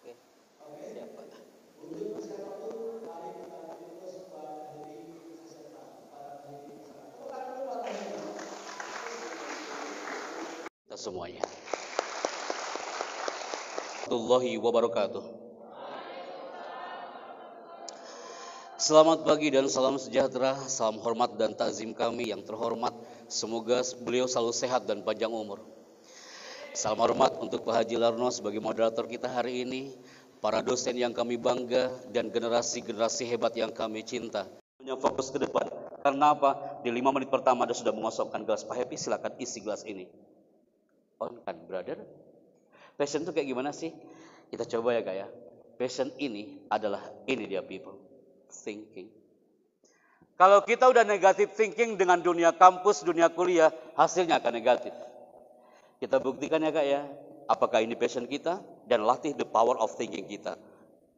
Oke, siap Pak. Kita semuanya. Warahmatullahi wabarakatuh. Selamat pagi dan salam sejahtera, salam hormat dan takzim kami yang terhormat. Semoga beliau selalu sehat dan panjang umur. Salam hormat untuk Pak Haji Larno sebagai moderator kita hari ini, para dosen yang kami bangga, dan generasi-generasi hebat yang kami cinta. Punya fokus ke depan. Karena apa? Di 5 menit pertama Anda sudah mengosongkan gelas. Pak Happy, silakan isi gelas ini. On kan, brother? Passion itu kayak gimana sih? Kita coba ya Kak ya. Passion ini adalah ini dia people. Thinking. Kalau kita udah negatif thinking dengan dunia kampus, dunia kuliah, hasilnya akan negatif. Kita buktikan ya Kak ya, apakah ini passion kita, dan latih the power of thinking kita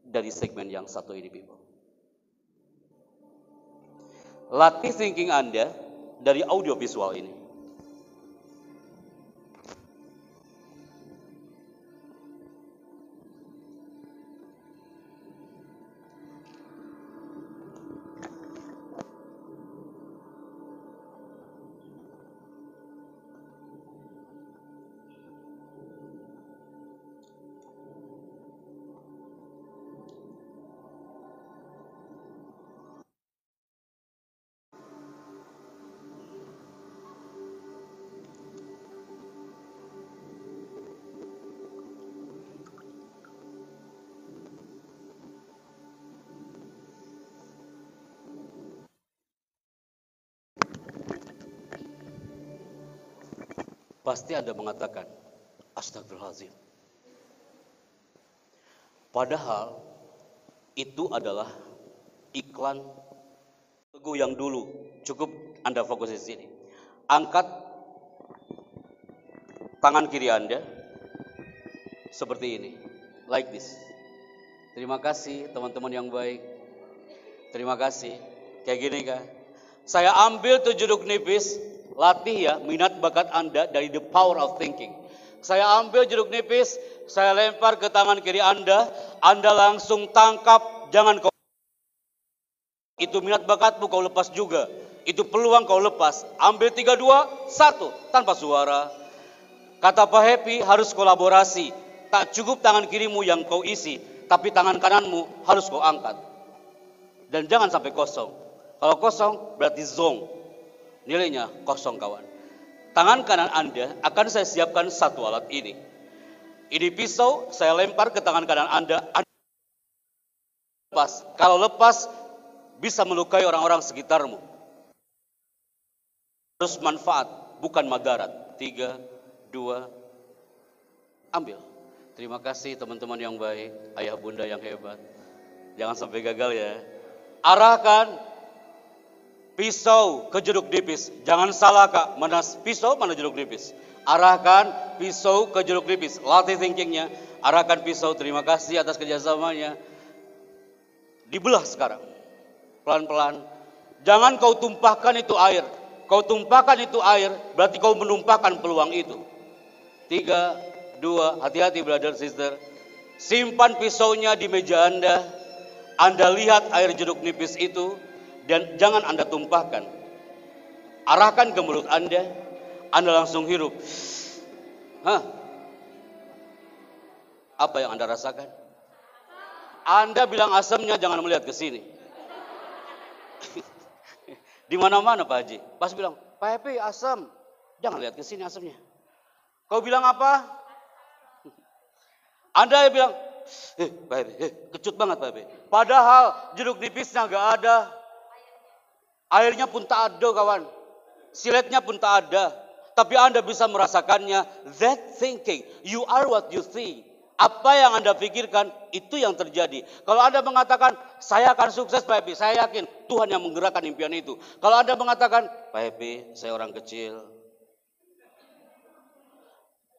dari segmen yang satu ini people. Latih thinking Anda dari audiovisual ini. Pasti Anda mengatakan, astagfirullahaladzim. Padahal itu adalah iklan Teguh yang dulu. Cukup Anda fokus di sini. Angkat tangan kiri Anda seperti ini, like this. Terima kasih teman-teman yang baik. Terima kasih. Kayak gini Kak. Saya ambil 7 jeruk nipis, latih ya minat bakat Anda dari the power of thinking. Saya ambil jeruk nipis, saya lempar ke tangan kiri Anda langsung tangkap, jangan kau. Itu minat bakatmu kau lepas juga. Itu peluang kau lepas. Ambil 3, 2, 1 tanpa suara. Kata Pak Happy harus kolaborasi. Tak cukup tangan kirimu yang kau isi, tapi tangan kananmu harus kau angkat. Dan jangan sampai kosong. Kalau kosong berarti zong. Nilainya kosong kawan. Tangan kanan Anda akan saya siapkan satu alat ini. Ini pisau saya lempar ke tangan kanan Anda. Lepas. Kalau lepas bisa melukai orang-orang sekitarmu. Harus manfaat, bukan madarat. 3, 2, ambil. Terima kasih teman-teman yang baik, ayah bunda yang hebat. Jangan sampai gagal ya. Arahkan pisau ke jeruk nipis. Jangan salah Kak, mana pisau, mana jeruk nipis. Arahkan pisau ke jeruk nipis. Latih thinkingnya. Arahkan pisau, terima kasih atas kerjasamanya. Dibelah sekarang. Pelan-pelan. Jangan kau tumpahkan itu air. Kau tumpahkan itu air, berarti kau menumpahkan peluang itu. 3, 2, hati-hati brother, sister. Simpan pisaunya di meja Anda. Anda lihat air jeruk nipis itu, dan jangan Anda tumpahkan. Arahkan ke mulut Anda langsung hirup. Hah? Apa yang Anda rasakan? Anda bilang asamnya, jangan melihat ke sini. Di mana-mana Pak Haji. Pas bilang, Pak Happy asam. Jangan lihat ke sini asamnya. Kau bilang apa? Anda bilang, Pak Happy, kecut banget Pak Happy. Padahal jeruk nipisnya gak ada. Airnya pun tak ada kawan. Siletnya pun tak ada. Tapi Anda bisa merasakannya. That thinking, you are what you think. Apa yang Anda pikirkan, itu yang terjadi. Kalau Anda mengatakan, saya akan sukses Pak Happy, saya yakin Tuhan yang menggerakkan impian itu. Kalau Anda mengatakan, Pak Happy, saya orang kecil.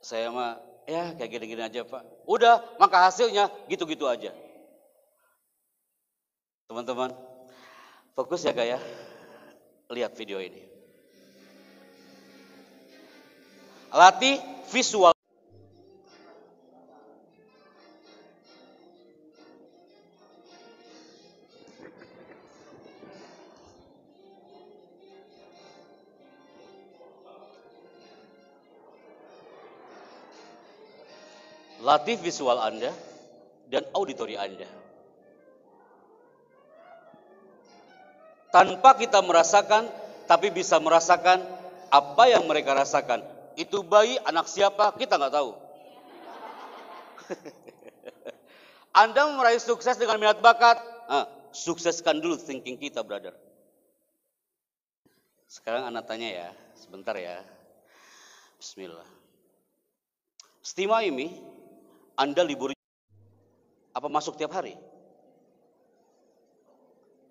Saya mah, ya kayak gini-gini aja Pak. Udah, maka hasilnya gitu-gitu aja. Teman-teman, fokus ya Kak ya. Lihat video ini. Latih visual. latih visual Anda, dan auditori Anda. Tanpa kita merasakan, tapi bisa merasakan apa yang mereka rasakan. Itu bayi anak siapa, kita nggak tahu. Anda meraih sukses dengan minat bakat, sukseskan dulu thinking kita, brother. Sekarang anak tanya ya, sebentar ya. Bismillah. Stima ini, Anda libur apa masuk tiap hari?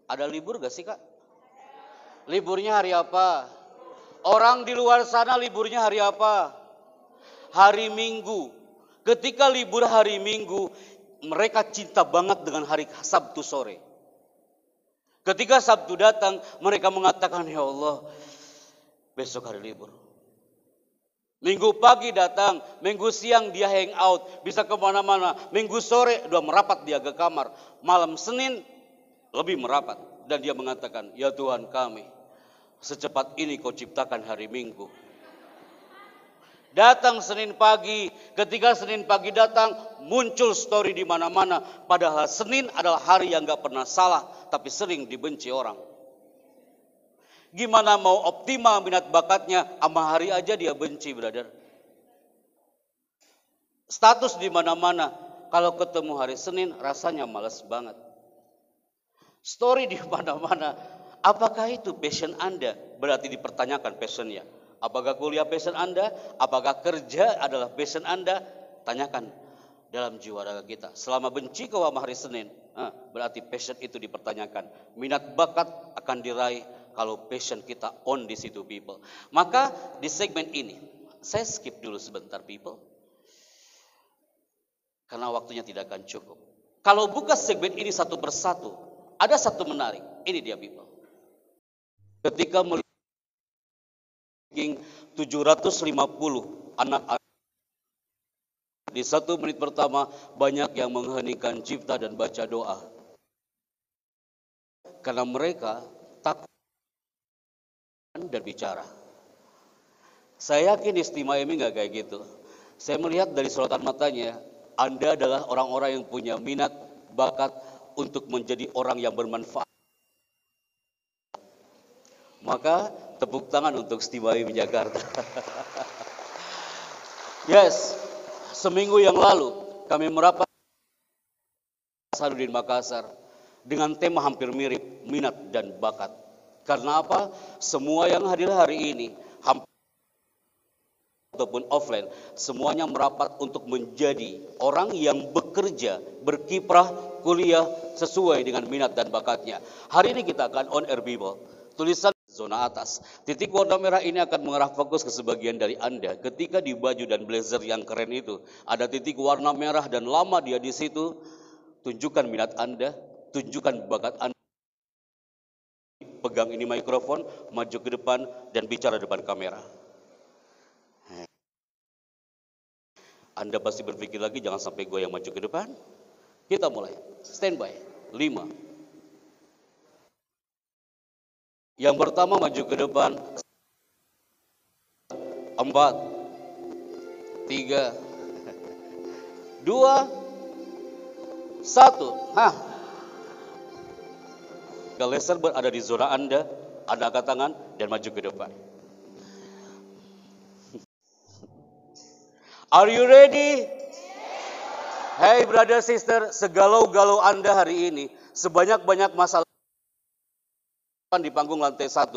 Ada libur gak sih, Kak? Liburnya hari apa? Orang di luar sana liburnya hari apa? Hari Minggu. Ketika libur hari Minggu, mereka cinta banget dengan hari Sabtu sore. Ketika Sabtu datang, mereka mengatakan, ya Allah, besok hari libur. Minggu pagi datang, minggu siang dia hang out, bisa kemana-mana. Minggu sore udah merapat dia ke kamar. Malam Senin lebih merapat. Dan dia mengatakan, ya Tuhan kami, secepat ini kau ciptakan hari Minggu. Datang Senin pagi, ketika Senin pagi datang, muncul story di mana-mana. Padahal Senin adalah hari yang gak pernah salah, tapi sering dibenci orang. Gimana mau optimal minat bakatnya, sama hari aja dia benci, brother. Status di mana-mana, kalau ketemu hari Senin rasanya malas banget. Story di mana-mana, apakah itu passion Anda? Berarti dipertanyakan passionnya. Apakah kuliah passion Anda? Apakah kerja adalah passion Anda? Tanyakan dalam jiwa raga kita. Selama benci kau sama hari Senin, berarti passion itu dipertanyakan. Minat bakat akan diraih kalau passion kita on di situ, people. Maka di segmen ini, saya skip dulu sebentar, people. Karena waktunya tidak akan cukup. Kalau buka segmen ini satu persatu, ada satu menarik. Ini dia, people. Ketika melihat 750 anak-anak di 1 menit pertama, banyak yang mengheningkan cipta dan baca doa. Karena mereka takut dan bicara. Saya yakin istimewa ini nggak kayak gitu. Saya melihat dari sorotan matanya, Anda adalah orang-orang yang punya minat, bakat untuk menjadi orang yang bermanfaat. Maka tepuk tangan untuk istimewa ini Jakarta. Yes, seminggu yang lalu kami merapat Sarudin Makassar dengan tema hampir mirip, minat dan bakat. Karena apa? Semua yang hadir hari ini, ataupun offline, semuanya merapat untuk menjadi orang yang bekerja, berkiprah, kuliah sesuai dengan minat dan bakatnya. Hari ini kita akan on air, people. Tulisan zona atas. Titik warna merah ini akan mengarah fokus ke sebagian dari Anda. Ketika di baju dan blazer yang keren itu, ada titik warna merah dan lama dia di situ, tunjukkan minat Anda, tunjukkan bakat Anda. Pegang ini mikrofon, maju ke depan, dan bicara depan kamera. Anda pasti berpikir lagi, jangan sampai gue yang maju ke depan. Kita mulai. Standby. 5. Yang pertama maju ke depan. 4. 3. 2. 1. Laser berada di zona Anda angkat tangan dan maju ke depan. Are you ready? Hey brother sister, segalau-galau Anda hari ini, sebanyak-banyak masalah di panggung lantai 1.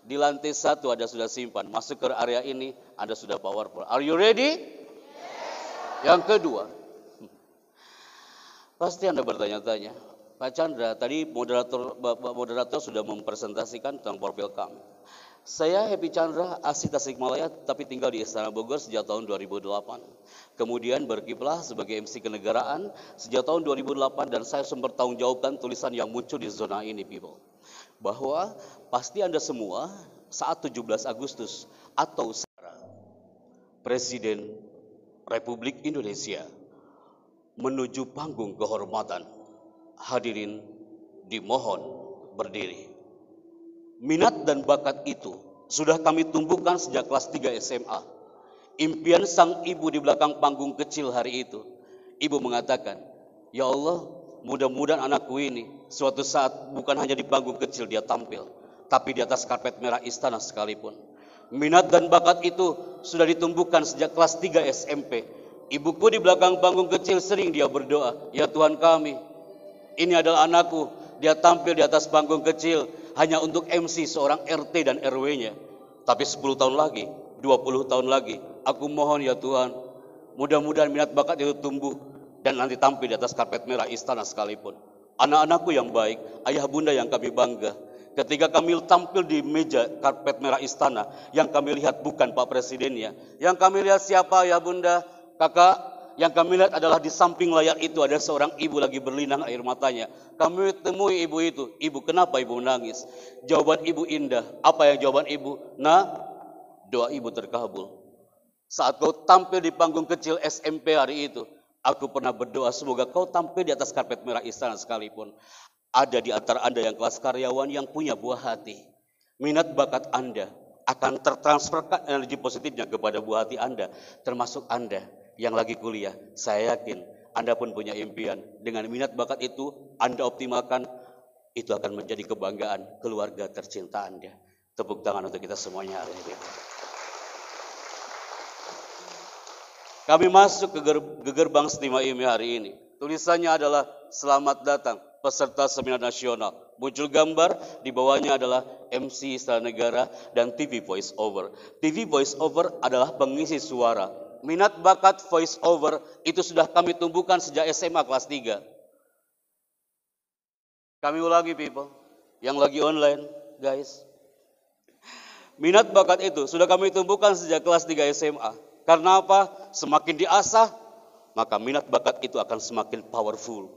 Di lantai 1 Anda sudah simpan, masuk ke area ini Anda sudah powerful. Are you ready? Yang kedua, pasti Anda bertanya-tanya, Pak Chandra, tadi moderator sudah mempresentasikan tentang profil kami. Saya Happy Chandra, asli Tasikmalaya, tapi tinggal di Istana Bogor sejak tahun 2008. Kemudian berkiprah sebagai MC kenegaraan sejak tahun 2008 dan saya sempat tanggung jawabkan tulisan yang muncul di zona ini, people. Bahwa pasti Anda semua saat 17 Agustus atau Presiden Republik Indonesia menuju panggung kehormatan. Hadirin dimohon berdiri. Minat dan bakat itu sudah kami tumbuhkan sejak kelas 3 SMA. Impian sang ibu di belakang panggung kecil hari itu. Ibu mengatakan, "Ya Allah, mudah-mudahan anakku ini suatu saat bukan hanya di panggung kecil dia tampil, tapi di atas karpet merah istana sekalipun." Minat dan bakat itu sudah ditumbuhkan sejak kelas 3 SMP. Ibuku di belakang panggung kecil sering dia berdoa, "Ya Tuhan kami, ini adalah anakku, dia tampil di atas panggung kecil hanya untuk MC seorang RT dan RW-nya. Tapi 10 tahun lagi, 20 tahun lagi, aku mohon ya Tuhan, mudah-mudahan minat bakat itu tumbuh dan nanti tampil di atas karpet merah istana sekalipun. Anak-anakku yang baik, ayah bunda yang kami bangga, ketika kami tampil di meja karpet merah istana, yang kami lihat bukan Pak Presidennya. Yang kami lihat siapa ya bunda, kakak? Yang kami lihat adalah di samping layar itu ada seorang ibu lagi berlinang air matanya. Kami temui ibu itu. Ibu, kenapa ibu menangis? Jawaban ibu indah. Apa yang jawaban ibu? Nah, doa ibu terkabul. Saat kau tampil di panggung kecil SMP hari itu, aku pernah berdoa semoga kau tampil di atas karpet merah istana sekalipun. Ada di antara Anda yang kelas karyawan yang punya buah hati. Minat bakat Anda akan tertransferkan energi positifnya kepada buah hati Anda. Termasuk Anda yang lagi kuliah. Saya yakin Anda pun punya impian. Dengan minat bakat itu Anda optimalkan, itu akan menjadi kebanggaan keluarga tercinta Anda. Tepuk tangan untuk kita semuanya hari ini. Kami masuk ke gerbang Stima IMI hari ini. Tulisannya adalah selamat datang peserta seminar nasional. Muncul gambar, di bawahnya adalah MC Istana Negara dan TV Voice Over. TV Voice Over adalah pengisi suara. Minat bakat voice over itu sudah kami tumbuhkan sejak SMA kelas 3. Kami ulangi people, yang lagi online guys. Minat bakat itu sudah kami tumbuhkan sejak kelas 3 SMA. Karena apa? Semakin diasah, maka minat bakat itu akan semakin powerful.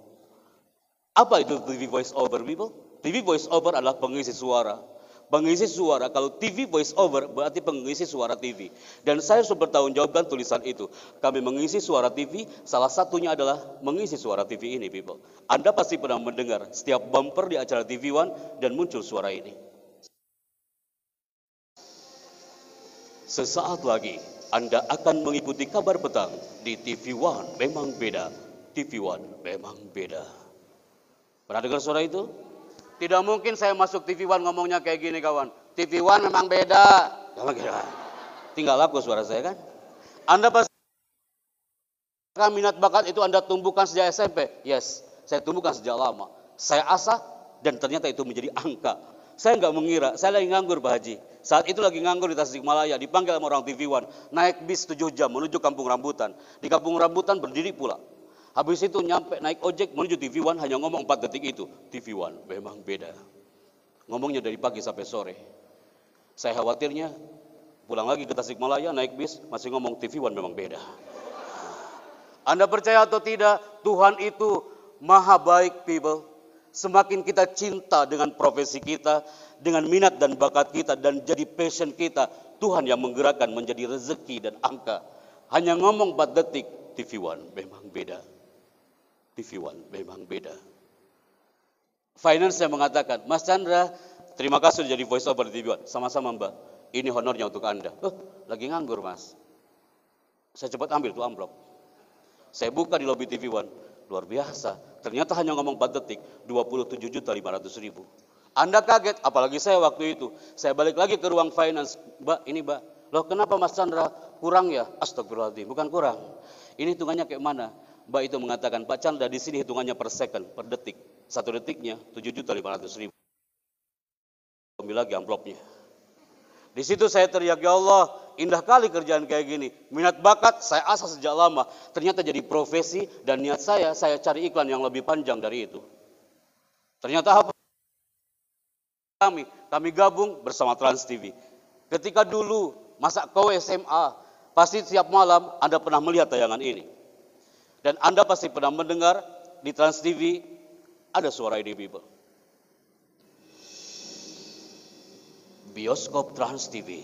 Apa itu TV voice over people? TV voice over adalah pengisi suara. Pengisi suara, kalau TV voice over berarti pengisi suara TV. Dan saya sudah bertanggungjawabkan tulisan itu. Kami mengisi suara TV, salah satunya adalah mengisi suara TV ini people. Anda pasti pernah mendengar setiap bumper di acara TV One dan muncul suara ini. Sesaat lagi Anda akan mengikuti kabar petang di TV One. Memang beda. TV One memang beda. Pernah dengar suara itu? Tidak mungkin saya masuk TV One ngomongnya kayak gini kawan. TV One memang beda. Tinggal laku suara saya kan. Anda pasti minat bakat itu Anda tumbuhkan sejak SMP. Yes, saya tumbuhkan sejak lama. Saya asah dan ternyata itu menjadi angka. Saya nggak mengira, saya lagi nganggur Pak Haji. Saat itu lagi nganggur di Tasikmalaya, dipanggil sama orang TV One. Naik bis 7 jam menuju Kampung Rambutan. Di Kampung Rambutan berdiri pula. Habis itu nyampe naik ojek menuju TV One hanya ngomong 4 detik itu. TV One memang beda. Ngomongnya dari pagi sampai sore. Saya khawatirnya pulang lagi ke Tasikmalaya naik bis masih ngomong TV One memang beda. Anda percaya atau tidak, Tuhan itu maha baik people. Semakin kita cinta dengan profesi kita, dengan minat dan bakat kita dan jadi passion kita, Tuhan yang menggerakkan menjadi rezeki dan angka. Hanya ngomong 4 detik, TV One memang beda. TV One memang beda. Finance yang mengatakan, Mas Chandra, terima kasih sudah jadi voice over di TV One. Sama-sama Mbak, ini honornya untuk Anda. Lagi nganggur Mas. Saya cepat ambil tuh amplop. Saya buka di lobby TV One. Luar biasa. Ternyata hanya ngomong 4 detik, 27.500.000. Anda kaget, apalagi saya waktu itu. Saya balik lagi ke ruang finance. Mbak, ini Mbak. Loh kenapa Mas Chandra kurang ya? Astagfirullahaladzim, bukan kurang. Ini hitungannya kayak mana? Mbak itu mengatakan, Pak Chandra di sini hitungannya per second, per detik. 1 detiknya 7.500.000. Ambil lagi amplopnya. Di situ saya teriak, ya Allah, indah kali kerjaan kayak gini. Minat bakat saya asah sejak lama. Ternyata jadi profesi dan niat saya cari iklan yang lebih panjang dari itu. Ternyata apa? Kami gabung bersama Trans TV. Ketika dulu masa kau SMA, pasti setiap malam Anda pernah melihat tayangan ini. Dan Anda pasti pernah mendengar di Trans TV ada suara ini people. Bioskop Trans TV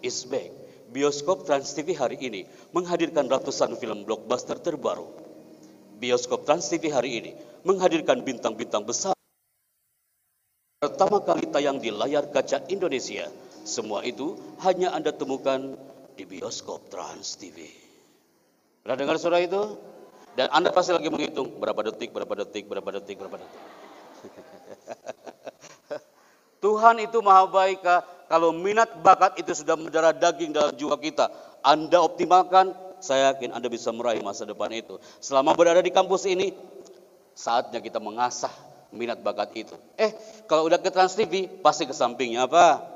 is back. Bioskop Trans TV hari ini menghadirkan ratusan film blockbuster terbaru. Bioskop Trans TV hari ini menghadirkan bintang-bintang besar. Pertama kali tayang di layar kaca Indonesia. Semua itu hanya Anda temukan di bioskop Trans TV. Pernah dengar suara itu? Dan Anda pasti lagi menghitung berapa detik. Tuhan itu maha baik, kalau minat bakat itu sudah mendarah daging dalam jiwa kita, Anda optimalkan, saya yakin Anda bisa meraih masa depan itu. Selama berada di kampus ini, saatnya kita mengasah minat bakat itu. Kalau udah ke Trans TV, pasti ke sampingnya apa?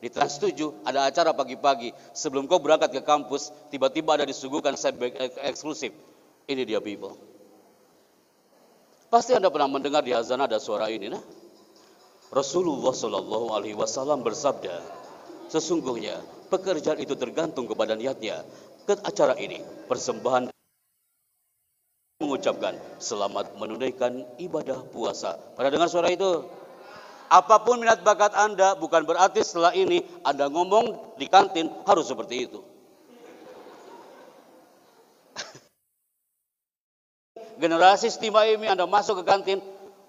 Di Trans 7 ada acara pagi-pagi. Sebelum kau berangkat ke kampus, tiba-tiba ada disuguhkan setback eksklusif. Ini dia people. Pasti Anda pernah mendengar di azan ada suara ini, nah. Rasulullah Shallallahu Alaihi Wasallam bersabda, sesungguhnya pekerjaan itu tergantung kepada niatnya. Ke acara ini persembahan mengucapkan selamat menunaikan ibadah puasa. Pada dengar suara itu? Apapun minat bakat Anda, bukan berarti setelah ini Anda ngomong di kantin harus seperti itu. Generasi Stima ini Anda masuk ke kantin,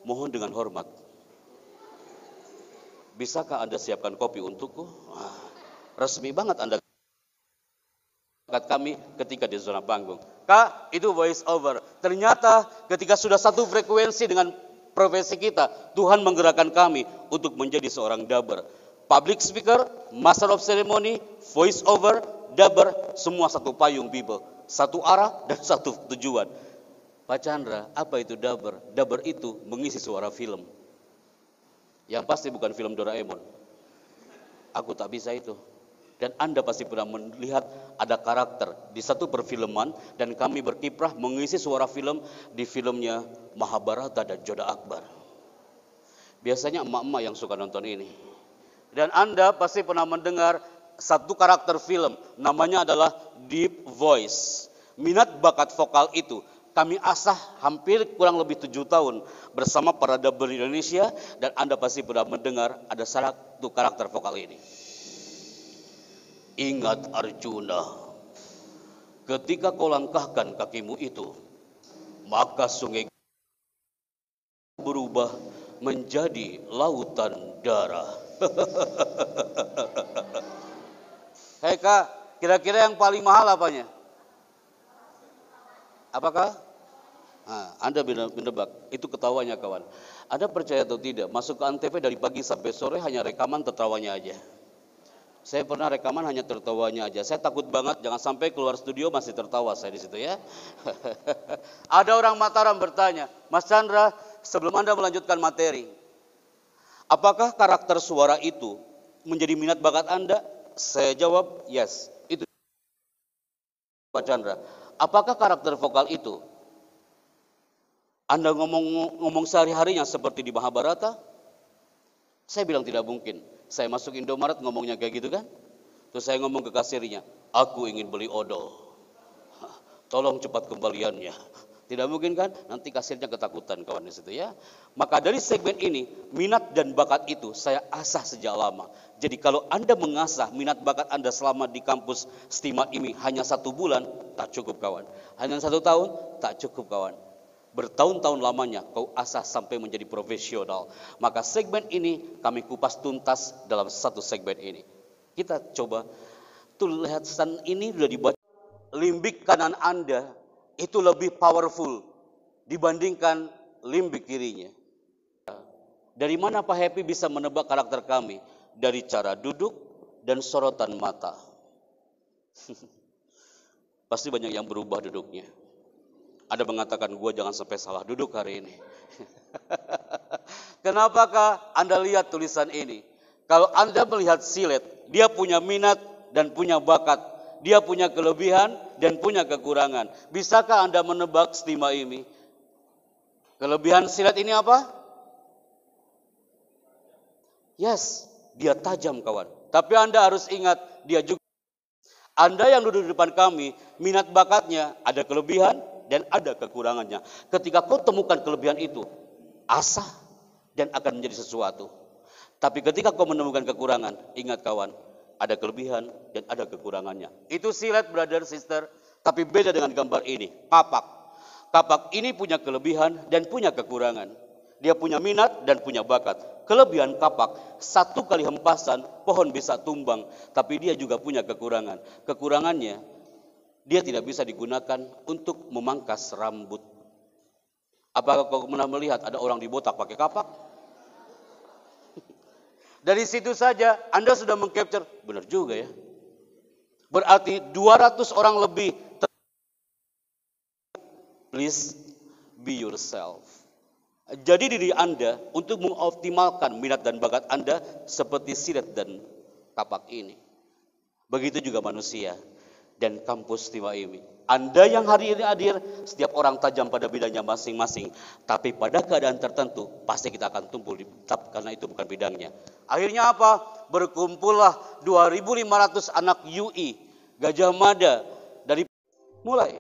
mohon dengan hormat. Bisakah Anda siapkan kopi untukku? Resmi banget Anda kami ketika di zona panggung. Kak, itu voice over. Ternyata ketika sudah satu frekuensi dengan profesi kita, Tuhan menggerakkan kami untuk menjadi seorang dubber. Public speaker, master of ceremony, voice over, dubber, semua satu payung Bible. Satu arah dan satu tujuan. Pak Chandra, apa itu dubber? Dubber itu mengisi suara film. Yang pasti bukan film Doraemon. Aku tak bisa itu. Dan Anda pasti pernah melihat ada karakter di satu perfilman dan kami berkiprah mengisi suara film di filmnya Mahabharata dan Yoda Akbar. Biasanya emak-emak yang suka nonton ini. Dan Anda pasti pernah mendengar satu karakter film namanya adalah Deep Voice. Minat bakat vokal itu kami asah hampir kurang lebih 7 tahun bersama para dubber Indonesia dan Anda pasti pernah mendengar ada satu karakter vokal ini. Ingat Arjuna, ketika kau langkahkan kakimu itu, maka sungai berubah menjadi lautan darah. Hei Kak, kira-kira yang paling mahal apanya? Apakah? Anda menebak, itu ketawanya kawan. Anda percaya atau tidak, masuk ke Antv dari pagi sampai sore hanya rekaman tertawanya aja. Saya pernah rekaman hanya tertawanya aja. Saya takut banget jangan sampai keluar studio masih tertawa saya di situ ya. Ada orang Mataram bertanya, Mas Chandra, sebelum Anda melanjutkan materi, apakah karakter suara itu menjadi minat bakat Anda? Saya jawab, yes. Itu Pak Chandra. Apakah karakter vokal itu Anda ngomong sehari-harinya seperti di Mahabharata? Saya bilang tidak mungkin. Saya masuk Indomaret ngomongnya kayak gitu kan. Terus saya ngomong ke kasirnya, aku ingin beli odol. Tolong cepat kembaliannya. Tidak mungkin kan? Nanti kasirnya ketakutan kawan di situ ya. Maka dari segmen ini, minat dan bakat itu saya asah sejak lama. Jadi kalau Anda mengasah minat bakat Anda selama di kampus Stima ini hanya 1 bulan, tak cukup kawan. Hanya 1 tahun, tak cukup kawan. Bertahun-tahun lamanya kau asah sampai menjadi profesional. Maka segmen ini kami kupas tuntas dalam satu segmen ini. Kita coba tulisan ini sudah dibaca. Limbik kanan Anda itu lebih powerful dibandingkan limbik kirinya. Dari mana Pak Happy bisa menebak karakter kami? Dari cara duduk dan sorotan mata. Pasti banyak yang berubah duduknya. Ada mengatakan, gue jangan sampai salah duduk hari ini. Kenapakah Anda lihat tulisan ini? Kalau Anda melihat silet, dia punya minat dan punya bakat. Dia punya kelebihan dan punya kekurangan. Bisakah Anda menebak Stima ini? Kelebihan silet ini apa? Yes, dia tajam kawan. Tapi Anda harus ingat, dia juga. Anda yang duduk di depan kami, minat bakatnya ada kelebihan dan ada kekurangannya. Ketika kau temukan kelebihan itu, asah dan akan menjadi sesuatu. Tapi ketika kau menemukan kekurangan, ingat kawan, ada kelebihan dan ada kekurangannya. Itu silet brother sister, tapi beda dengan gambar ini. Kapak. Kapak ini punya kelebihan dan punya kekurangan. Dia punya minat dan punya bakat. Kelebihan kapak, satu kali hempasan pohon bisa tumbang, tapi dia juga punya kekurangan. Kekurangannya, dia tidak bisa digunakan untuk memangkas rambut. Apakah kau pernah melihat ada orang dibotak pakai kapak? Dari situ saja Anda sudah mengcapture, benar juga ya. Berarti 200 orang lebih. Please be yourself. Jadi diri Anda untuk mengoptimalkan minat dan bakat Anda seperti silet dan kapak ini. Begitu juga manusia dan kampus Stima ini. Anda yang hari ini hadir, setiap orang tajam pada bidangnya masing-masing. Tapi pada keadaan tertentu, pasti kita akan tumpul karena itu bukan bidangnya. Akhirnya apa? Berkumpullah 2.500 anak UI, Gajah Mada, dari mulai.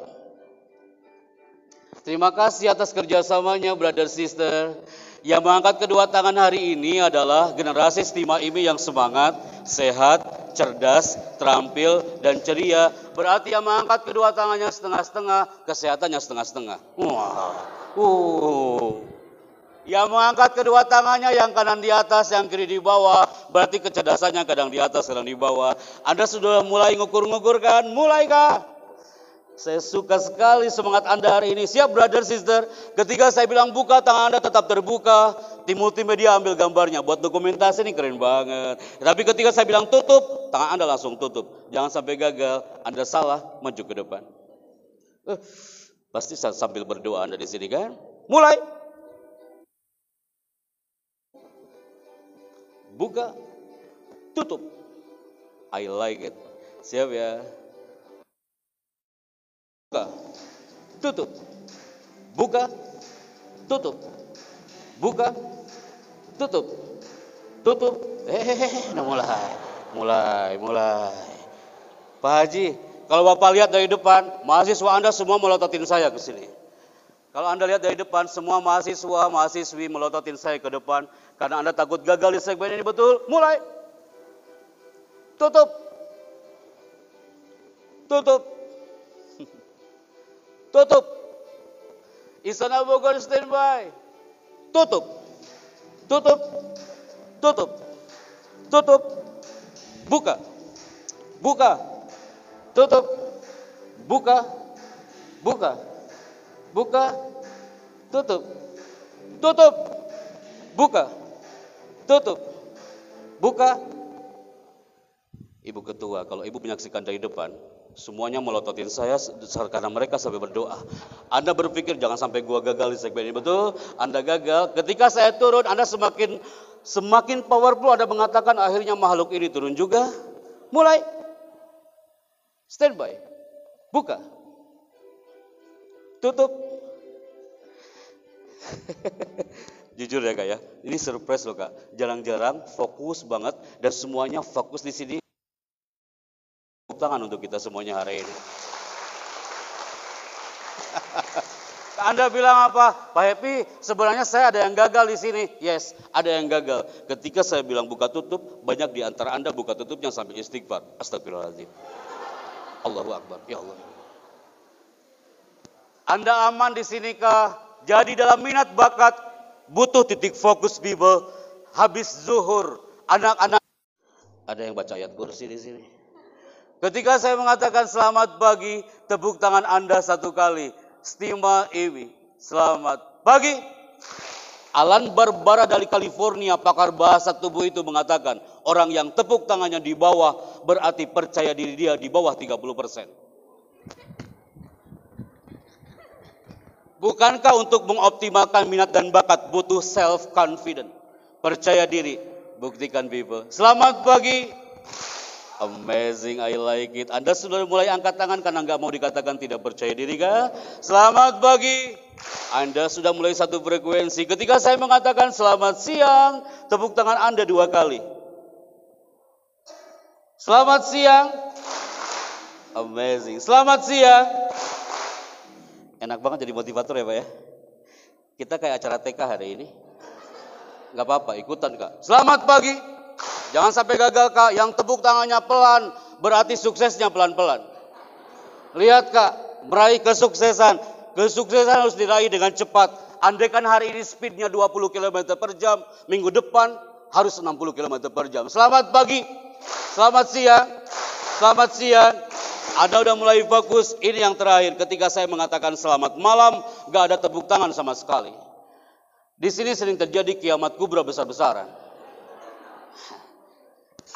Terima kasih atas kerjasamanya, brother sister. Yang mengangkat kedua tangan hari ini adalah generasi Stima IMI yang semangat, sehat, cerdas, terampil, dan ceria. Berarti yang mengangkat kedua tangannya setengah-setengah, kesehatannya setengah-setengah. Yang mengangkat kedua tangannya yang kanan di atas, yang kiri di bawah. Berarti kecerdasannya kadang di atas, kadang di bawah. Anda sudah mulai ngukur-ngukur kan? Mulai kah? Saya suka sekali semangat Anda hari ini. Siap brother sister? Ketika saya bilang buka, tangan Anda tetap terbuka. Tim multimedia ambil gambarnya. Buat dokumentasi ini keren banget. Tapi ketika saya bilang tutup, tangan Anda langsung tutup. Jangan sampai gagal. Anda salah, maju ke depan. Pasti sambil berdoa Anda di sini kan? Mulai. Buka, tutup. I like it. Siap ya? Buka, tutup, buka, tutup, buka, tutup, tutup. Mulai. Pak Haji, kalau Bapak lihat dari depan, mahasiswa Anda semua melototin saya ke sini. Kalau Anda lihat dari depan, semua mahasiswi melototin saya ke depan, karena Anda takut gagal di segmen ini, betul? Mulai, tutup, tutup. Tutup. Istana Bogor standby. Tutup. Tutup. Tutup. Tutup. Buka. Buka. Tutup. Buka. Buka. Buka. Tutup. Tutup. Buka. Tutup. Buka. Ibu ketua, kalau ibu menyaksikan dari depan, semuanya melototin saya karena mereka sampai berdoa. Anda berpikir jangan sampai gua gagal di segmen ini, betul? Anda gagal. Ketika saya turun, Anda semakin powerful. Anda mengatakan akhirnya makhluk ini turun juga. Mulai. Standby. Buka. Tutup. Jujur ya kak ya, ini surprise loh kak. Jarang-jarang fokus banget dan semuanya fokus di sini. Tangan untuk kita semuanya hari ini. Anda bilang apa? Pak Happy, sebenarnya saya ada yang gagal di sini. Yes, ada yang gagal. Ketika saya bilang buka tutup, banyak di antara Anda buka tutupnya sambil istighfar. Astagfirullahaladzim. Allahu Akbar. Ya Allah. Anda aman di sini kah? Jadi dalam minat bakat, butuh titik fokus Bible. Habis zuhur, anak-anak. Ada yang baca ayat kursi di sini. Ketika saya mengatakan selamat pagi, tepuk tangan Anda satu kali. Stima IMI, selamat pagi. Alan Barbara dari California, pakar bahasa tubuh itu mengatakan, orang yang tepuk tangannya di bawah berarti percaya diri dia di bawah 30%. Bukankah untuk mengoptimalkan minat dan bakat butuh self-confident? Percaya diri, buktikan people. Selamat pagi. Amazing, I like it. Anda sudah mulai angkat tangan karena nggak mau dikatakan tidak percaya diri kah? Selamat pagi. Anda sudah mulai satu frekuensi. Ketika saya mengatakan selamat siang, tepuk tangan Anda 2 kali. Selamat siang. Amazing. Selamat siang. Enak banget jadi motivator ya Pak ya. Kita kayak acara TK hari ini. Nggak apa-apa, ikutan Kak. Selamat pagi. Jangan sampai gagal Kak, yang tepuk tangannya pelan, berarti suksesnya pelan-pelan. Lihat Kak, meraih kesuksesan. Kesuksesan harus diraih dengan cepat. andaikan hari ini speednya 20 km per jam, minggu depan harus 60 km per jam. Selamat pagi, selamat siang, selamat siang. Anda udah mulai fokus, ini yang terakhir. Ketika saya mengatakan selamat malam, gak ada tepuk tangan sama sekali. Di sini sering terjadi kiamat kubra besar-besaran.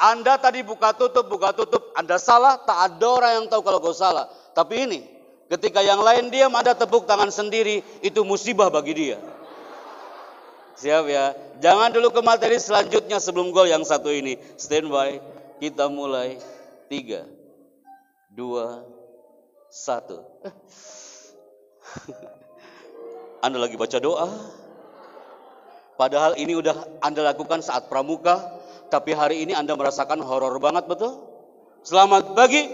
Anda tadi buka tutup, Anda salah, tak ada orang yang tahu kalau kau salah. Tapi ini, ketika yang lain diam, Anda tepuk tangan sendiri, itu musibah bagi dia. Siap ya? Jangan dulu ke materi selanjutnya sebelum gol yang satu ini. Stand by, kita mulai. 3, 2, 1. Anda lagi baca doa. Padahal ini udah Anda lakukan saat pramuka. Tapi hari ini Anda merasakan horor banget, betul? Selamat pagi.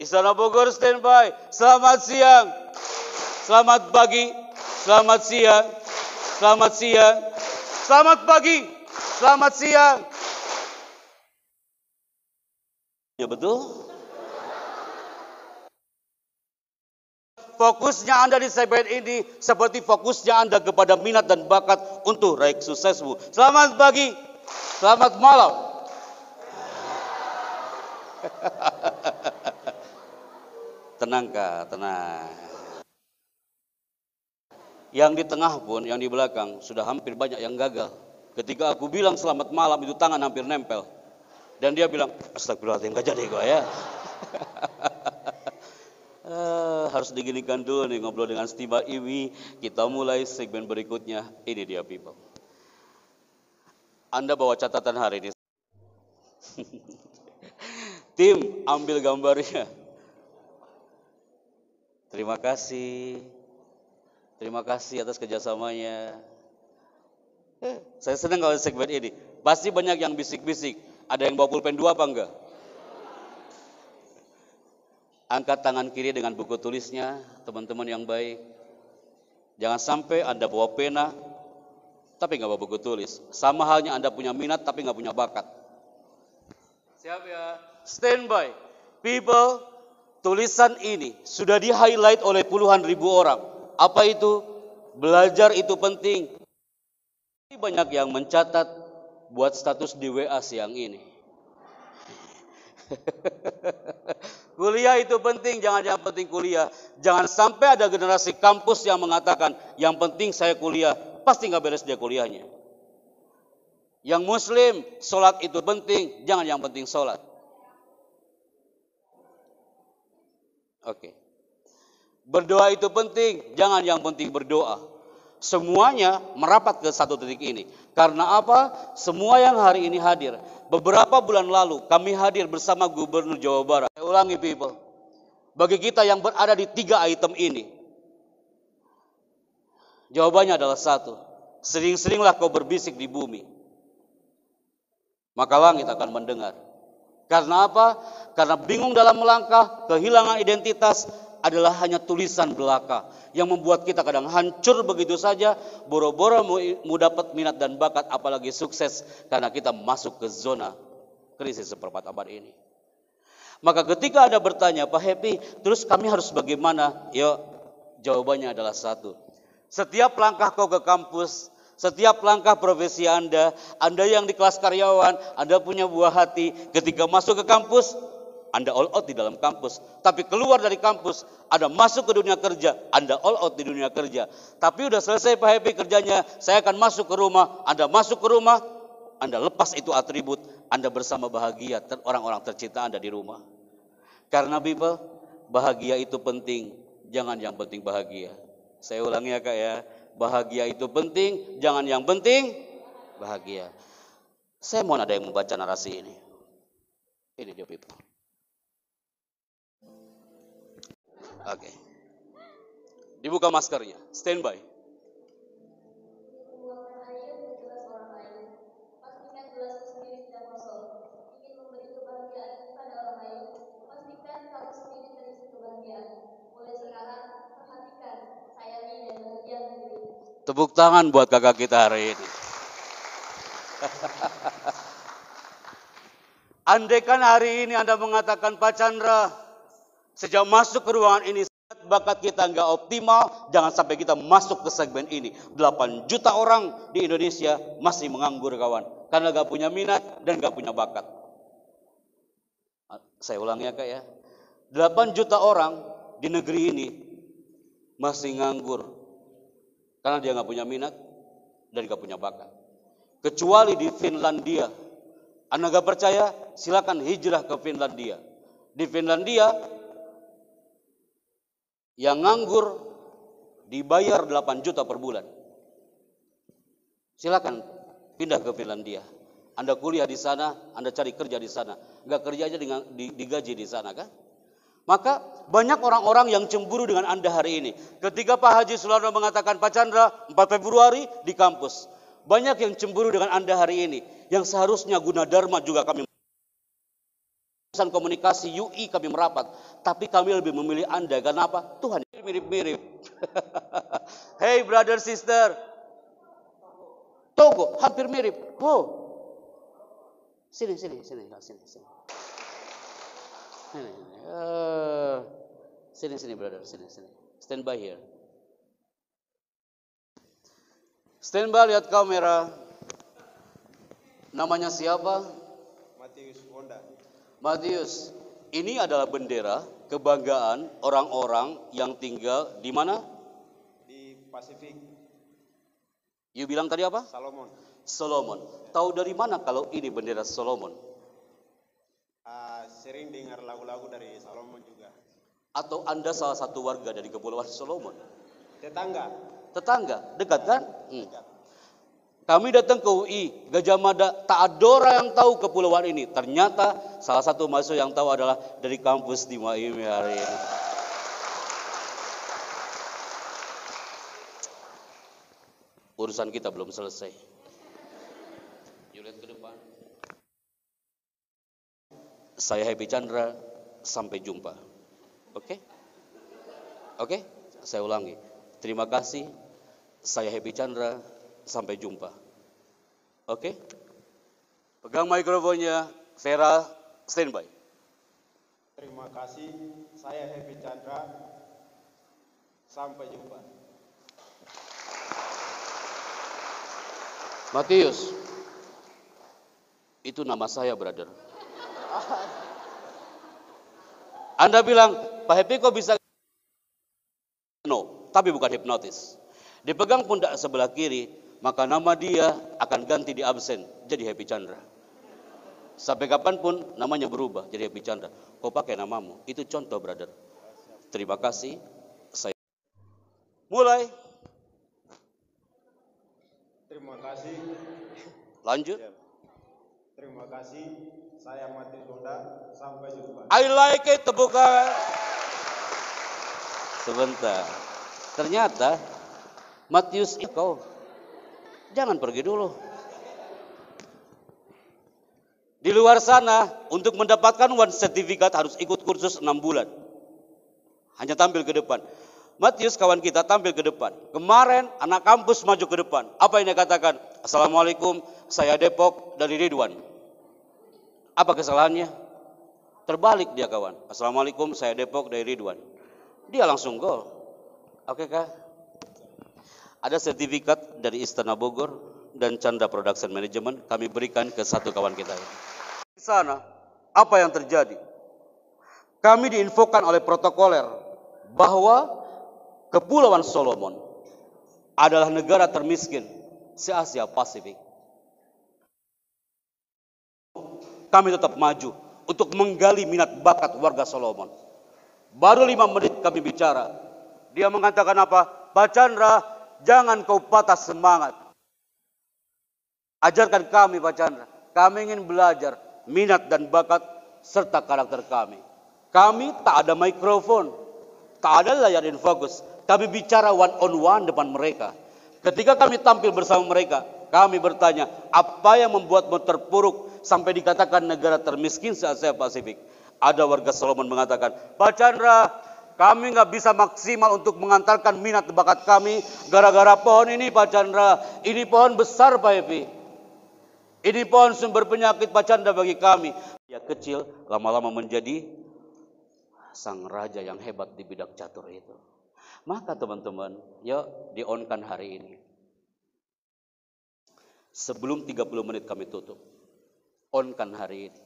Istana Bogor standby. Selamat siang. Selamat pagi. Selamat siang. Selamat siang. Selamat pagi. Selamat siang. Ya betul. Fokusnya Anda di segmen ini seperti fokusnya Anda kepada minat dan bakat untuk raih suksesmu. Selamat pagi. Selamat malam. Tenang Kak, tenang. Yang di tengah pun, yang di belakang sudah hampir banyak yang gagal. Ketika aku bilang selamat malam, itu tangan hampir nempel. Dan dia bilang, astagfirullahaladzim, gak jadi gue ya. Harus diginikan dulu nih ngobrol dengan Stima Iwi. Kita mulai segmen berikutnya. Ini dia people. Anda bawa catatan hari ini. Tim, ambil gambarnya. Terima kasih. Terima kasih atas kerjasamanya. Saya senang kalau segmen ini. Pasti banyak yang bisik-bisik. Ada yang bawa pulpen 2 apa enggak? Angkat tangan kiri dengan buku tulisnya, teman-teman yang baik. Jangan sampai Anda bawa pena, tapi nggak bawa buku tulis. Sama halnya Anda punya minat, tapi nggak punya bakat. Siap ya? Standby. People, tulisan ini sudah di-highlight oleh puluhan ribu orang. Apa itu? Belajar itu penting. Banyak yang mencatat buat status di WA siang ini. Kuliah itu penting, jangan yang penting kuliah. Jangan sampai ada generasi kampus yang mengatakan, yang penting saya kuliah, pasti nggak beres dia kuliahnya. Yang muslim, sholat itu penting, jangan yang penting sholat. Oke. Berdoa itu penting, jangan yang penting berdoa. Semuanya merapat ke satu titik ini. Karena apa? Semua yang hari ini hadir. Beberapa bulan lalu kami hadir bersama Gubernur Jawa Barat. Saya ulangi people. Bagi kita yang berada di 3 item ini. Jawabannya adalah 1. Sering-seringlah kau berbisik di bumi. Maka langit akan mendengar. Karena apa? Karena bingung dalam melangkah, kehilangan identitas adalah hanya tulisan belaka yang membuat kita kadang hancur begitu saja, boro-boro mau dapat minat dan bakat, apalagi sukses, karena kita masuk ke zona krisis seperempat abad ini. Maka ketika Anda bertanya, Pak Happy, terus kami harus bagaimana? Yuk, jawabannya adalah 1. Setiap langkah kau ke kampus, setiap langkah profesi Anda yang di kelas karyawan, Anda punya buah hati, ketika masuk ke kampus, Anda all out di dalam kampus. Tapi keluar dari kampus, Anda masuk ke dunia kerja, Anda all out di dunia kerja. Tapi udah selesai Pak Happy kerjanya, saya akan masuk ke rumah. Anda masuk ke rumah, Anda lepas itu atribut, Anda bersama bahagia orang-orang tercinta Anda di rumah. Karena people, bahagia itu penting, jangan yang penting bahagia. Saya ulangi ya Kak ya, bahagia itu penting, jangan yang penting bahagia. Saya mohon ada yang membaca narasi ini. Ini dia people. Oke. Dibuka maskernya. Standby. Tepuk tangan buat kakak kita hari ini. Andaikan hari ini Anda mengatakan, Pak Chandra, sejak masuk ke ruangan ini sangat bakat kita nggak optimal, jangan sampai kita masuk ke segmen ini. 8 juta orang di Indonesia masih menganggur kawan, karena nggak punya minat dan nggak punya bakat. Saya ulang ya Kak ya, 8 juta orang di negeri ini masih nganggur karena dia nggak punya minat dan nggak punya bakat. Kecuali di Finlandia. Anda nggak percaya? Silakan hijrah ke Finlandia. Di Finlandia yang nganggur dibayar 8 juta per bulan. Silakan pindah ke Finlandia. Anda kuliah di sana, Anda cari kerja di sana. Nggak kerja aja digaji di sana kan? Maka banyak orang-orang yang cemburu dengan Anda hari ini. Ketika Pak Haji Sularno mengatakan Pak Chandra 4 Februari di kampus. Banyak yang cemburu dengan Anda hari ini. Yang seharusnya Gunadarma juga kami urusan komunikasi UI kami merapat. Tapi kami lebih memilih Anda. Karena apa? Tuhan mirip-mirip. Hey brother sister. Togo hampir mirip. Oh. Sini. Sini. Sini, brother. Sini. Stand by here. Stand by, lihat kamera. Namanya siapa? Matius Honda. Matius. Ini adalah bendera kebanggaan orang-orang yang tinggal di mana? Di Pasifik. You bilang tadi apa? Solomon. Tahu dari mana kalau ini bendera Solomon? Sering dengar lagu-lagu dari Solomon juga. Atau Anda salah satu warga dari Kepulauan Solomon? Tetangga, dekat kan? Kami datang ke UI, Gajah Mada, tak ada orang yang tahu kepulauan ini. Ternyata salah satu mahasiswa yang tahu adalah dari kampus di Maimi hari ini. Urusan kita belum selesai. Yuk lihat ke depan. Saya Happy Chandra, sampai jumpa. Oke? Saya ulangi. Terima kasih. Saya Happy Chandra, sampai jumpa. Oke? Pegang mikrofonnya, Vera, standby. Terima kasih. Saya Happy Chandra, sampai jumpa. Matius, itu nama saya, brother. Anda bilang, Pak Happy kok bisa? No, tapi bukan hipnotis. Dipegang pundak sebelah kiri, maka nama dia akan ganti di absen, jadi Happy Chandra. Sampai kapanpun namanya berubah, jadi Happy Chandra. Kau pakai namamu, itu contoh, brother. Terima kasih. Saya mulai. Terima kasih. Lanjut. Terima kasih. Saya Matius Honda, sampai jumpa. I like it, tepukan. Sebentar. Ternyata Matius, kau jangan pergi dulu. Di luar sana untuk mendapatkan one sertifikat harus ikut kursus 6 bulan. Hanya tampil ke depan. Matius kawan kita tampil ke depan. Kemarin anak kampus maju ke depan. Apa yang dia katakan? Assalamualaikum, saya Depok dari Ridwan. Apa kesalahannya? Terbalik dia kawan. Assalamualaikum, saya Depok dari Ridwan. Dia langsung gol. Oke kah? Ada sertifikat dari Istana Bogor dan Chandra Production Management kami berikan ke satu kawan kita. Di sana, apa yang terjadi? Kami diinfokan oleh protokoler bahwa Kepulauan Solomon adalah negara termiskin se-Asia Pasifik. Kami tetap maju untuk menggali minat bakat warga Solomon. Baru 5 menit kami bicara. Dia mengatakan apa? Pak Chandra, jangan kau patah semangat. Ajarkan kami Pak Chandra. Kami ingin belajar minat dan bakat serta karakter kami. Kami tak ada mikrofon, tak ada layar infocus. Kami bicara one on one depan mereka. Ketika kami tampil bersama mereka, kami bertanya, apa yang membuatmu terpuruk sampai dikatakan negara termiskin se-Asia Pasifik? Ada warga Solomon mengatakan, Pak Chandra, kami nggak bisa maksimal untuk mengantarkan minat bakat kami gara-gara pohon ini Pak Chandra. Ini pohon besar Pak Epi. Ini pohon sumber penyakit Pak Chandra bagi kami. Ya kecil lama-lama menjadi sang raja yang hebat di bidang catur itu. Maka teman-teman, yuk di-on-kan hari ini. Sebelum 30 menit kami tutup. On-kan hari ini.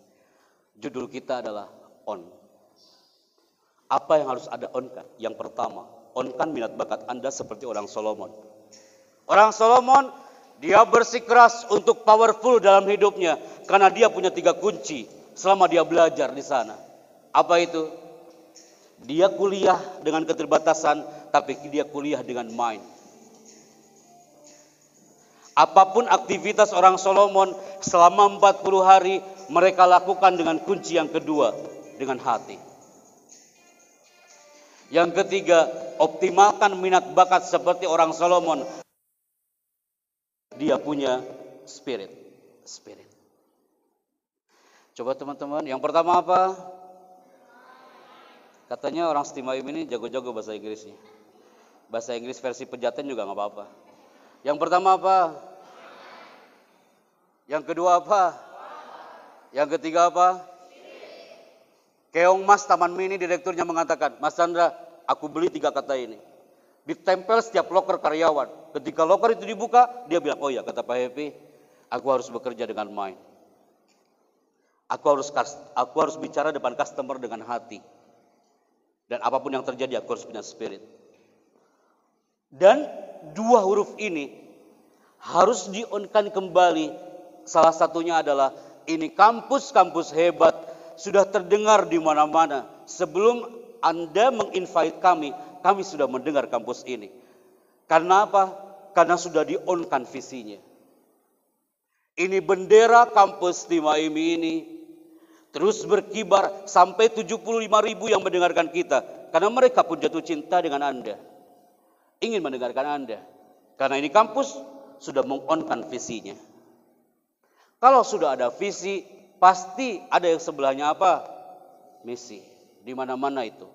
Judul kita adalah on. Apa yang harus ada on-kan? Yang pertama, on-kan minat bakat Anda seperti orang Solomon. Orang Solomon, dia bersikeras untuk powerful dalam hidupnya. Karena dia punya 3 kunci selama dia belajar di sana. Apa itu? Dia kuliah dengan keterbatasan, tapi dia kuliah dengan mind. Apapun aktivitas orang Solomon selama 40 hari, mereka lakukan dengan kunci yang kedua, dengan hati. Yang ketiga, optimalkan minat bakat seperti orang Solomon. Dia punya spirit. Coba teman-teman, yang pertama apa? Katanya orang Setimayum ini jago-jago bahasa Inggrisnya. Bahasa Inggris versi Pejaten juga nggak apa-apa. Yang pertama apa? Yang kedua apa? Yang ketiga apa? Keong Mas Taman Mini direkturnya mengatakan, Mas Chandra, aku beli 3 kata ini. Ditempel setiap loker karyawan. Ketika loker itu dibuka, dia bilang, oh ya kata Pak Happy, aku harus bekerja dengan mind. Aku harus bicara depan customer dengan hati. Dan apapun yang terjadi, aku harus punya spirit. Dan 2 huruf ini harus di-on-kan kembali. Salah satunya adalah ini kampus-kampus hebat sudah terdengar di mana-mana. Sebelum Anda meng-invite kami sudah mendengar kampus ini. Karena apa? Karena sudah di-on-kan visinya. Ini bendera kampus Setimayum ini terus berkibar sampai 75.000 yang mendengarkan kita. Karena mereka pun jatuh cinta dengan Anda. Ingin mendengarkan Anda. Karena ini kampus sudah meng-on-kan visinya. Kalau sudah ada visi, pasti ada yang sebelahnya apa? Misi. Di mana-mana itu.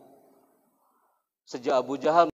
Sejak Abu Jahal